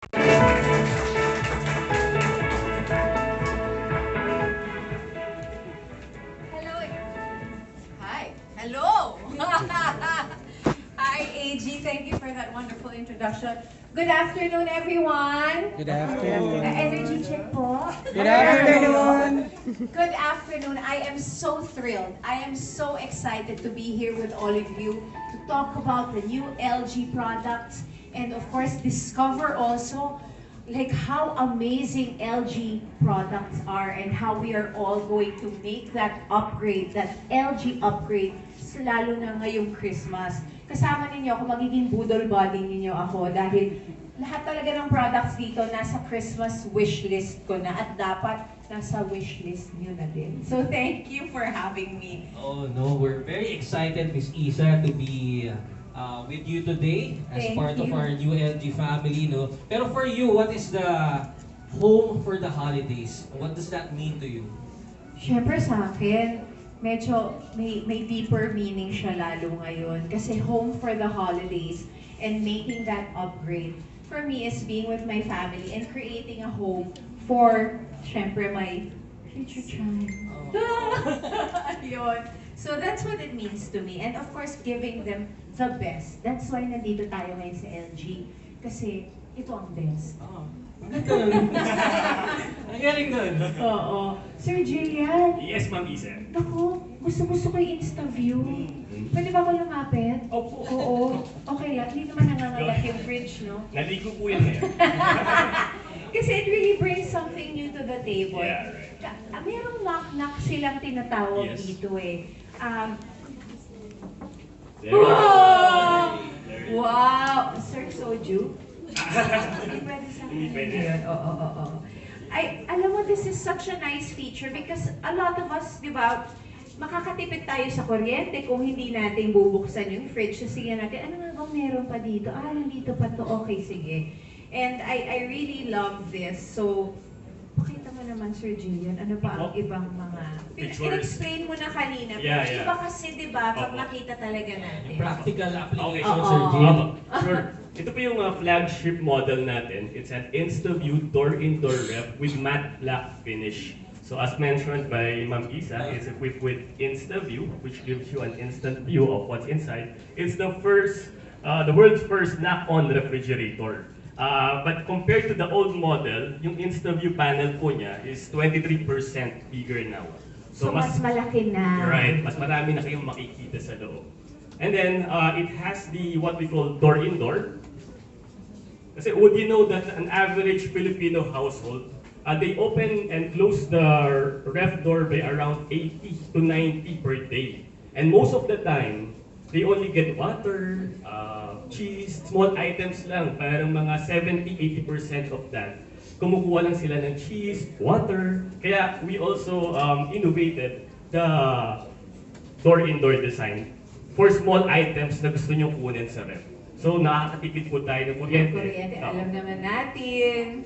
Hello. Hi. Hello. Hi, AG. Thank you for that wonderful introduction. Good afternoon, everyone. Good afternoon. Energy check po. Good afternoon. Good afternoon. I am so thrilled. I am so excited to be here with all of you to talk about the new LG products and of course discover also like how amazing LG products are and how we are all going to make that upgrade, that LG upgrade, lalo na ngayong Christmas. Kasama ninyo ako, magiging budol body ninyo ako dahil lahat talaga ng products dito nasa Christmas wishlist ko na at dapat nasa wishlist nyo na din. So thank you for having me. Oh no, we're very excited, Miss Isa, to be with you today as Thank part of you. our new LG family. No? Pero for you, what is the home for the holidays? What does that mean to you? Siyempre sa akin, medyo may deeper meaning siya lalo ngayon. Kasi home for the holidays and making that upgrade for me is being with my family and creating a home for, siyempre, my future child. Ayun. So that's what it means to me. And of course, giving them the best. That's why nandito tayo ngayon sa LG. Kasi ito ang best. Oh, ang galing nun. Oo. Sir Jillian, Yes, Ma'am Isa. naku, gusto ko yung Instaview. Pwede ba ako lumapit? Opo. Oo. Okay lang. Hindi naman nangangagat yung fridge, no? Naligo po yan ngayon. Kasi it really brings something new to the table. Yeah, right. Merong knock-knock silang tinatawag Yes. dito eh. There we go. Wow! There we go. Wow! Sir Soju? Hindi pwede sa akin. Hindi pwede. Yun. Oo. Ay, alam mo, this is such a nice feature because a lot of us, di ba, makakatipid tayo sa kuryente kung hindi natin bubuksan yung fridge. So, sige natin, ano nga bang meron pa dito? Ah, nandito pa to. Okay, sige. And I really love this. So, pakita mo naman, Sir Julian, ano pa ang ibang mga... Pictures. In-explain mo na kanina. Yeah, Pero yeah. iba kasi, di ba, pag Opo. nakita talaga natin. Yung practical application, Oo. Sir Jim. Opo, sure. Ito po yung flagship model natin. It's an Instaview door-in-door ref with matte black finish. So as mentioned by Ma'am Isa, it's equipped with Instaview, which gives you an instant view of what's inside. It's the world's first knock-on refrigerator. But compared to the old model, yung Instaview panel po niya is 23% bigger now. So, mas malaki na. Right, mas marami na kayong makikita sa loob. And then, it has the what we call door-in-door. Kasi would you know that an average Filipino household, they open and close the ref door by around 80 to 90 per day. And most of the time, they only get water, cheese, small items lang. Parang mga 70-80% of that. Kumukuha lang sila ng cheese, water. Kaya we also innovated the door-in-door design for small items na gusto nyo kunin sa ref. So nakakatipid po tayo ng kuryente. Kuryente, alam naman natin.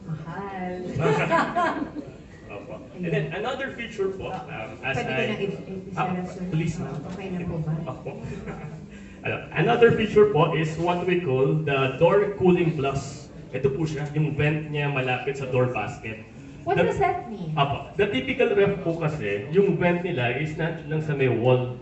Mahal. Opo. And then another feature po, as Pwede ko I... nang isara, sir? Please. Okay na po ba? Opo. Another feature po is what we call the door cooling plus. Ito po siya, yung vent niya malapit sa door basket. What does that mean? Apo. The typical ref po kasi, yung vent nila is not lang sa may wall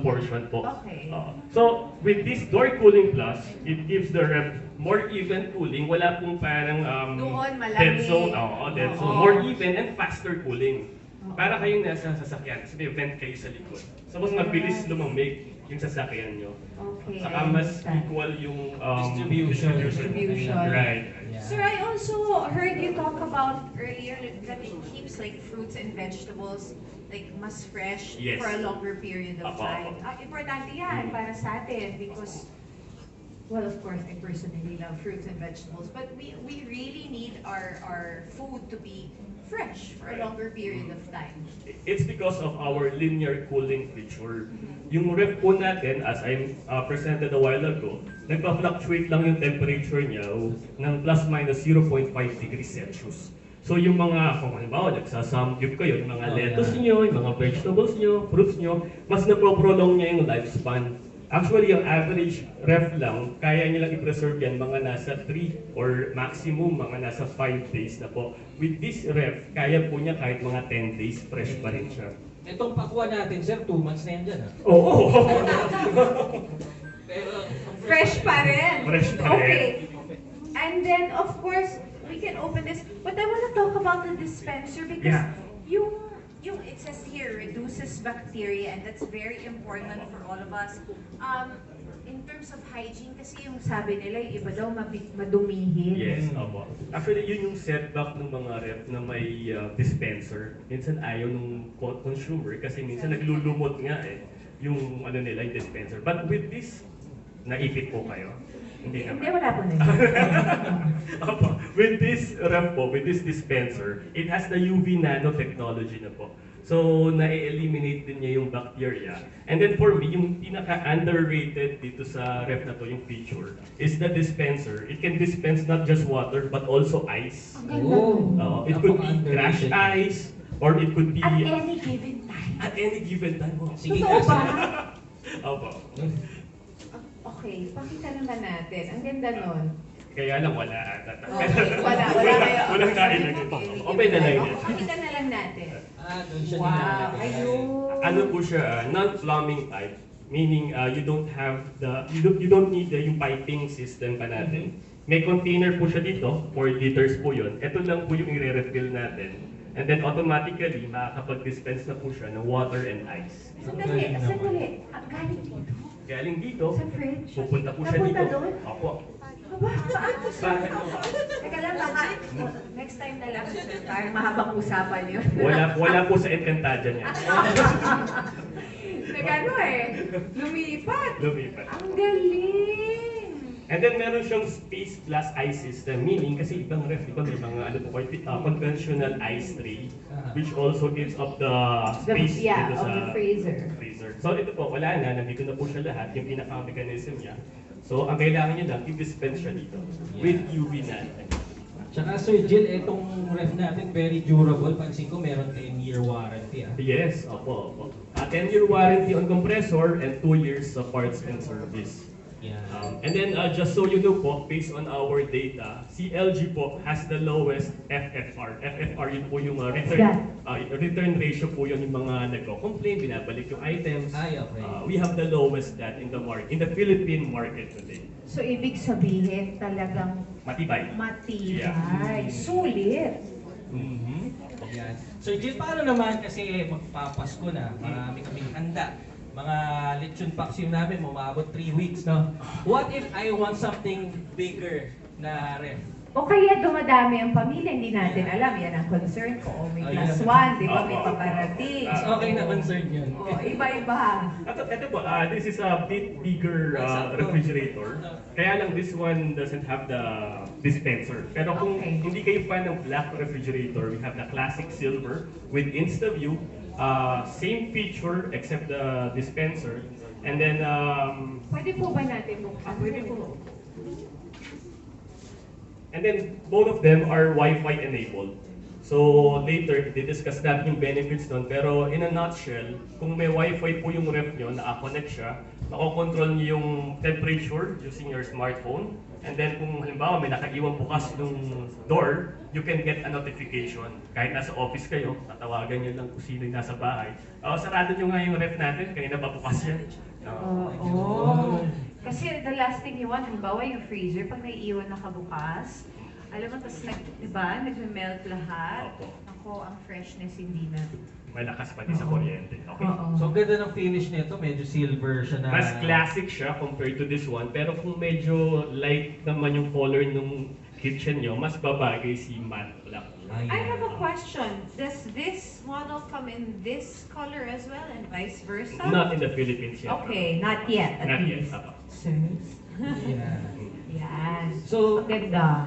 portion po. Okay. So, with this door cooling plus, it gives the ref more even cooling. Wala pong parang Doon, malamig. dead zone. Dead zone. Oo. More even and faster cooling. Para kayong nasa sasakyan kasi may vent kayo sa likod. So, mas mabilis lumamig yung sasakyan nyo. Okay. Saka I mas understand. equal yung Distribution. Distribution. Right. Yeah. Sir, I also heard you talk about earlier that it keeps like fruits and vegetables like mas fresh Yes. for a longer period of Apo, time. apo. Importante yan para sa atin because, well, of course, I personally love fruits and vegetables, but we really need our food to be fresh for a longer period of time. It's because of our linear cooling feature. Yung ref po natin, as I presented a while ago, nagpa-fluctuate lang yung temperature niya ng plus minus 0.5 degrees Celsius. So yung mga, kung halimbawa, nagsasamgyup kayo, yung mga lettuce nyo, yung mga vegetables nyo, fruits nyo, mas napoprolong niya yung lifespan. Actually, yung average ref lang, kaya nilang i-preserve yan mga nasa 3 or maximum mga nasa 5 days na po. With this ref, kaya po niya kahit mga 10 days fresh pa rin siya. Itong pakwan natin, sir, 2 months na yan dyan, ha? Oo! Pero, Fresh pa rin. Fresh pa rin. Okay. And then, of course, we can open this. But I want to talk about the dispenser because Yeah. yung it says here, reduces bacteria, and that's very important for all of us. In terms of hygiene, kasi yung sabi nila, yung iba daw madumihin. Yes, opo. Actually, yun yung setback ng mga ref na may dispenser. Minsan ayaw ng consumer kasi minsan naglulumot nga yung ano nila, yung dispenser. But with this, naipit po kayo. Hindi Hindi, naman. wala po na yun. Opo. With this ref po, with this dispenser, it has the UV nanotechnology na po. So, na-eliminate din niya yung bacteria. And then for me, yung pinaka-underrated dito sa ref na to, yung feature, is the dispenser. It can dispense not just water, but also ice. Ang ganda. oh, It could be crash ice, or it could be At any given time. at any given time. Oh. Sige Totoo nga, ba? sir. Opo. Okay, pakita naman natin. Ang ganda nun. Kaya lang wala ata. Okay, wala kayo. Walang nailagay. Open na lang yan. Pakita na lang natin. Doon siya Wow, nilalagay. ayun. Ano po siya, non-plumbing type. Meaning, you don't have you don't need yung piping system pa natin. May container po siya dito, 4 liters po yun. Ito lang po yung i-refill natin. And then automatically, makakapag-dispense na po siya ng water and ice. Sandali. Galing dito. Galing dito, Sa fridge. pupunta po siya Napunta dito. doon? Opo. Aba, saan? Bakit? Teka lang, baka next time na lang, sir. Parang mahabang usapan yun. Wala po sa Encantadia niya. Nagano lumipat. Lumipat. Ang galing! And then meron siyang space plus ice system, meaning kasi ibang ref, may mga ano po, conventional ice tray, which also gives up the space dito sa of the freezer. freezer. So ito po, wala na, nandito na po siya lahat, yung pinaka-mechanism niya. So ang kailangan niyo lang, i-dispense siya dito with UV light. Tsaka Sir Jill, itong ref natin very durable. Pansin ko meron 10-year warranty. Yes, opo. 10-year warranty on compressor and 2 years sa parts and service. Yeah. And then just so you know po, based on our data, si LG po has the lowest FFR. FFR yun po yung return ratio po yun yung mga nagko-complain, binabalik yung items. Ay, okay. We have the lowest that in the market, in the Philippine market today. So, ibig sabihin talagang Matibay. matibay. Yeah. Sulit. Mm-hmm. Yan. Sir Jill, paano naman kasi magpapasko na, marami kaming handa. Mga lechon paksiw namin, umabot 3 weeks, no? What if I want something bigger na ref? O kaya dumadami ang pamilya, hindi natin alam. Yan ang concern ko. O may Oh, plus yeah. 1, di ba? May paparating. Okay na concern yun. O, iba-iba. Ito po, this is a bit bigger refrigerator. Kaya lang this one doesn't have the dispenser. Pero kung Okay. hindi kayo fan ng black refrigerator, we have the classic silver with Instaview. Same feature except the dispenser. And then, Pwede po ba natin buksan? Pwede po. and then both of them are Wi-Fi enabled. So later, di-discuss natin yung benefits nun. Pero in a nutshell, kung may Wi-Fi po yung ref nyo, naka-connect siya, makokontrol nyo yung temperature using your smartphone. And then kung halimbawa may nakaiwan bukas yung door, you can get a notification. Kahit nasa office kayo, tatawagan nyo lang kung sino yung nasa bahay. Sarado nyo nga yung ref natin, kanina pa bukas yan. Oo. Kasi the last thing you want, halimbawa yung freezer, pag naiiwan nakabukas, alam mo, tapos nag-melt lahat. Opo. Ako, ang freshness hindi na. Malakas pa din sa kuryente. Okay. Oo. So, ang ganda ng finish nito, medyo silver siya na... Mas classic siya compared to this one, pero kung medyo light naman yung color ng kitchen nyo, mas babagay si matte black. Ay, I have a question. Does this model come in this color as well and vice versa? Not in the Philippines yet. Okay, not yet. At Not yet. least. Apa. Sirs. Yeah. Yan. So, Ang ganda.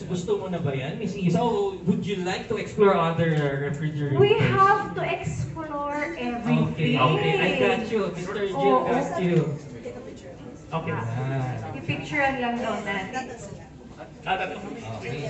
gusto mo na ba yan, Miss Isa? O would you like to explore other refrigerators? We have to explore everything. Okay, I got you. Mr. Jill got you. Okay. Ah, I-picturean lang daw natin. Ah, okay.